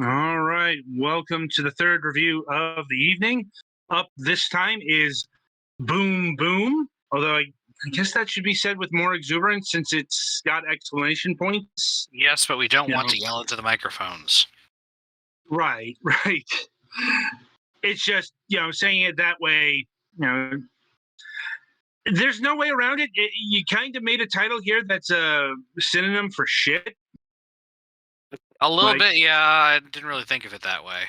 All right, welcome to the third review of the evening. Up this time is Boom Boom, although I guess that should be said with more exuberance since it's got exclamation points. Yes, but we don't You want know. to yell into the microphones. Right, right. It's just, saying it that way, there's no way around it. You kind of made a title here that's a synonym for shit. A little Like, bit, yeah. I didn't really think of it that way.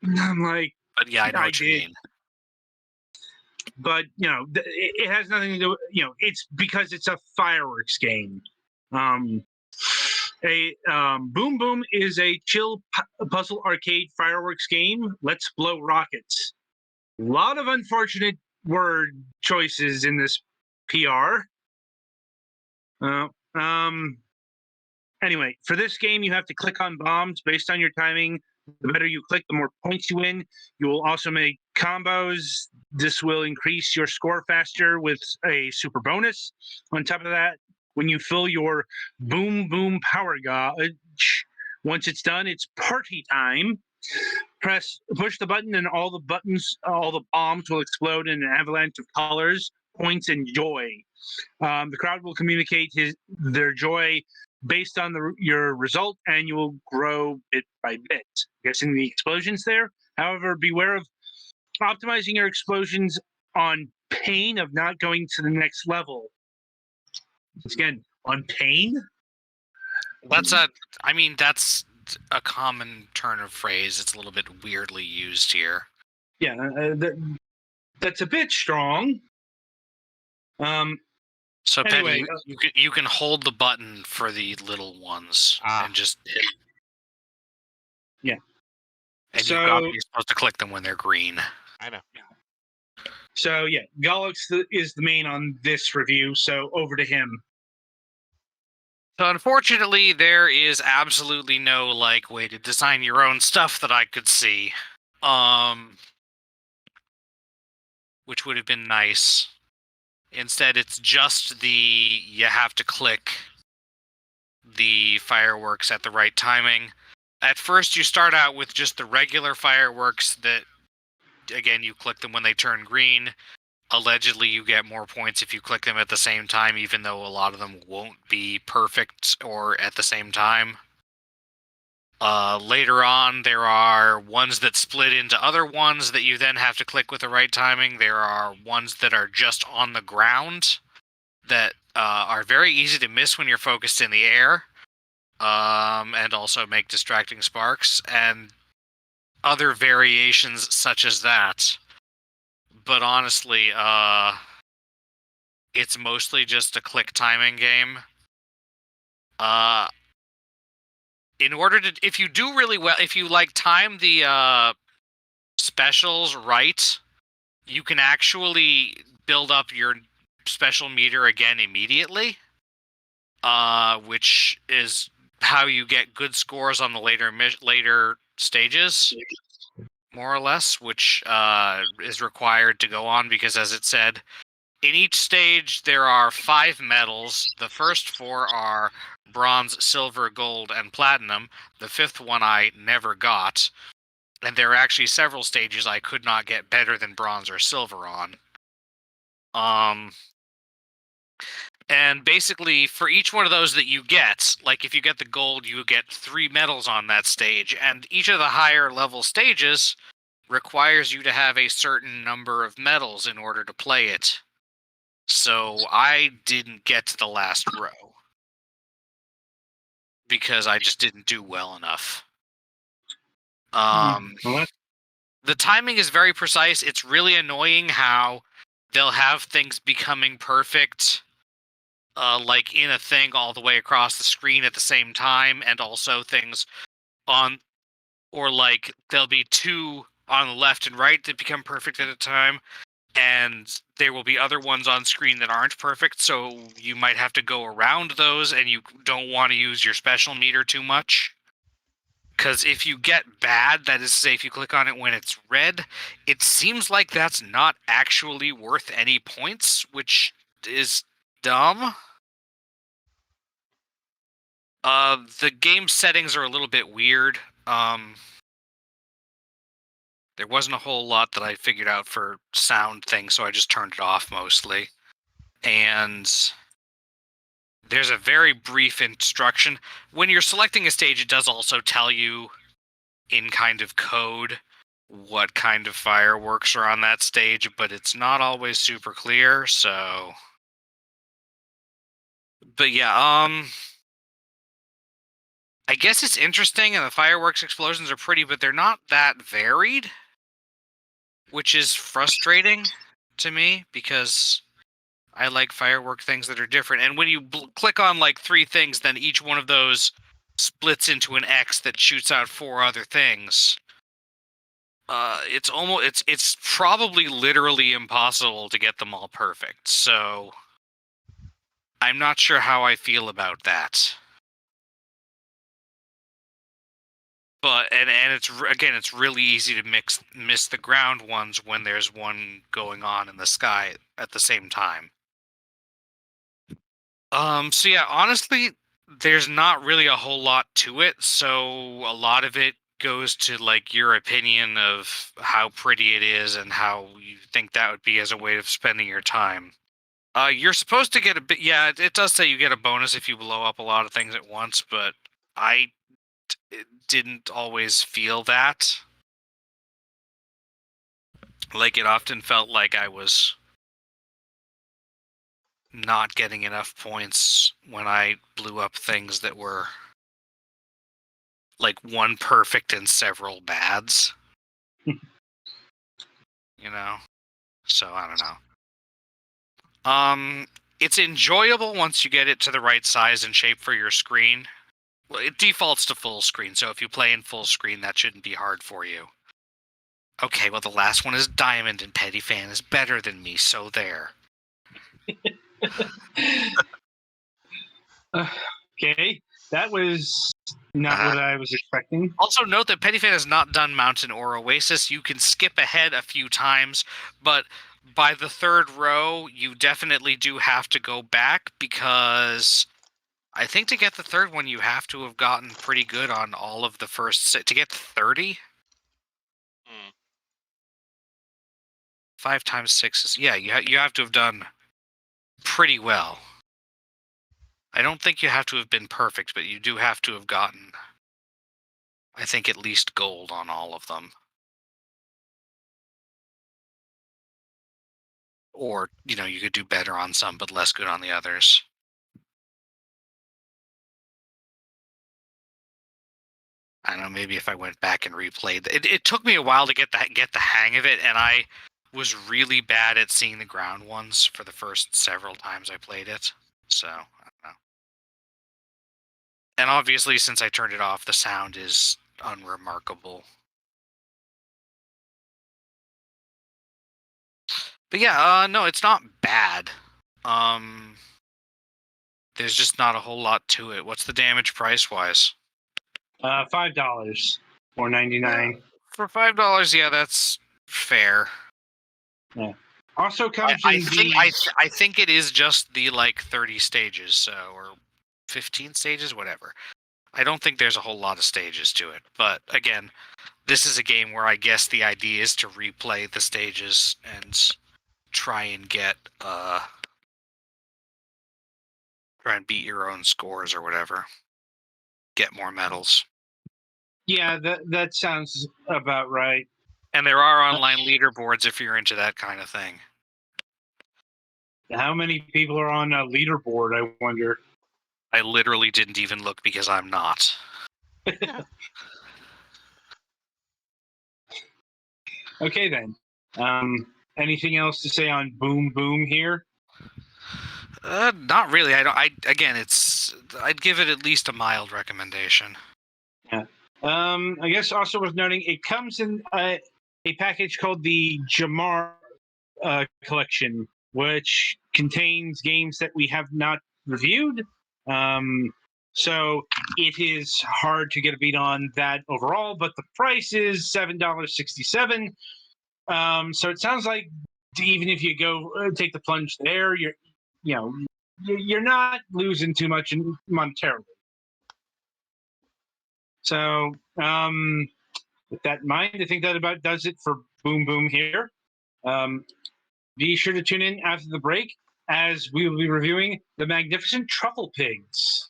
I'm like, But yeah, I know what you did. mean. But it has nothing to do. It's because it's a fireworks game. Boom Boom is a chill puzzle arcade fireworks game. Let's blow rockets. A lot of unfortunate word choices in this PR. Uh, um. Anyway, for this game, you have to click on bombs based on your timing. The better you click, the more points you win. You will also make combos. This will increase your score faster with a super bonus. On top of that, when you fill your Boom Boom power gauge, once it's done, it's party time. Push the button, and all the bombs will explode in an avalanche of colors, points, and joy. The crowd will communicate their joy based on your result, and you will grow bit by bit. Guessing the explosions there. However, beware of optimizing your explosions on pain of not going to the next level. Again, on pain. That's a common turn of phrase. It's a little bit weirdly used here. Yeah, that's a bit strong. So, anyway, Petty, you can hold the button for the little ones and just hit. Yeah. And you're supposed to click them when they're green. I know. So yeah, Gollux is the main on this review. So over to him. So unfortunately, there is absolutely no way to design your own stuff that I could see, which would have been nice. Instead, it's just you have to click the fireworks at the right timing. At first, you start out with just the regular fireworks that, again, you click them when they turn green. Allegedly, you get more points if you click them at the same time, even though a lot of them won't be perfect or at the same time. Later on, there are ones that split into other ones that you then have to click with the right timing. There are ones that are just on the ground that are very easy to miss when you're focused in the air, and also make distracting sparks, and other variations such as that. But honestly, it's mostly just a click timing game. In order to, if you do really well, if you time the specials right, you can actually build up your special meter again immediately, which is how you get good scores on the later stages, more or less, which is required to go on because, as it said, in each stage there are 5 medals. The first 4 are bronze, silver, gold, and platinum. The 5th one I never got. And there are actually several stages I could not get better than bronze or silver on. And basically, for each one of those that you get, if you get the gold, you get 3 medals on that stage. And each of the higher level stages requires you to have a certain number of medals in order to play it. So I didn't get to the last row because I just didn't do well enough. The timing is very precise. It's really annoying how they'll have things becoming perfect, in a thing all the way across the screen at the same time, and also things there'll be 2 on the left and right that become perfect at a time, and there will be other ones on screen that aren't perfect, so you might have to go around those, and you don't want to use your special meter too much. Because if you get bad, that is to say, if you click on it when it's red, it seems like that's not actually worth any points, which is dumb. The game settings are a little bit weird. There wasn't a whole lot that I figured out for sound things, so I just turned it off mostly. And there's a very brief instruction. When you're selecting a stage, it does also tell you in kind of code what kind of fireworks are on that stage, but it's not always super clear, so... But yeah, I guess it's interesting, and the fireworks explosions are pretty, but they're not that varied, which is frustrating to me, because I like firework things that are different. And when you click on, like, 3 things, then each one of those splits into an X that shoots out 4 other things. It's probably literally impossible to get them all perfect, so I'm not sure how I feel about that. But and it's really easy to miss the ground ones when there's one going on in the sky at the same time. So yeah, honestly, there's not really a whole lot to it, so a lot of it goes to, like, your opinion of how pretty it is and how you think that would be as a way of spending your time. You're supposed to get a bit. Yeah, it does say you get a bonus if you blow up a lot of things at once, but I didn't always feel that. Like, it often felt like I was not getting enough points when I blew up things that were like one perfect and several bads. So I don't know. It's enjoyable once you get it to the right size and shape for your screen. Well, it defaults to full screen, so if you play in full screen, that shouldn't be hard for you. Okay, well, the last one is Diamond, and Petty Fan is better than me, so there. Okay, that was not what I was expecting. Also note that Petty Fan has not done Mountain or Oasis. You can skip ahead a few times, but by the 3rd row, you definitely do have to go back, because I think to get the 3rd one, you have to have gotten pretty good on all of the first... To get 30? 5 times 6 is... Yeah, you have to have done pretty well. I don't think you have to have been perfect, but you do have to have gotten, I think, at least gold on all of them. Or, you could do better on some, but less good on the others. I don't know, maybe if I went back and replayed... It took me a while to get the hang of it, and I was really bad at seeing the ground ones for the first several times I played it. So, I don't know. And obviously, since I turned it off, the sound is unremarkable. But yeah, no, it's not bad. There's just not a whole lot to it. What's the damage price-wise? $5 or 99. For $5, yeah, that's fair. Yeah. Also comes I in think these... I think it is just the 30 stages, so, or 15 stages, whatever. I don't think there's a whole lot of stages to it, but again, this is a game where I guess the idea is to replay the stages and try and beat your own scores or whatever. Get more medals. Yeah, that sounds about right. And there are online leaderboards if you're into that kind of thing. How many people are on a leaderboard, I wonder? I literally didn't even look because I'm not. Okay, then. Anything else to say on Boom Boom here? Not really. Again, I'd give it at least a mild recommendation. Yeah. I guess also worth noting, it comes in a package called the Jamar collection, which contains games that we have not reviewed. So it is hard to get a beat on that overall, but the price is $7.67. So it sounds like even if you go take the plunge there, you're not losing too much monetarily. So, with that in mind, I think that about does it for Boom Boom here. Be sure to tune in after the break as we will be reviewing the magnificent Truffle Pigs.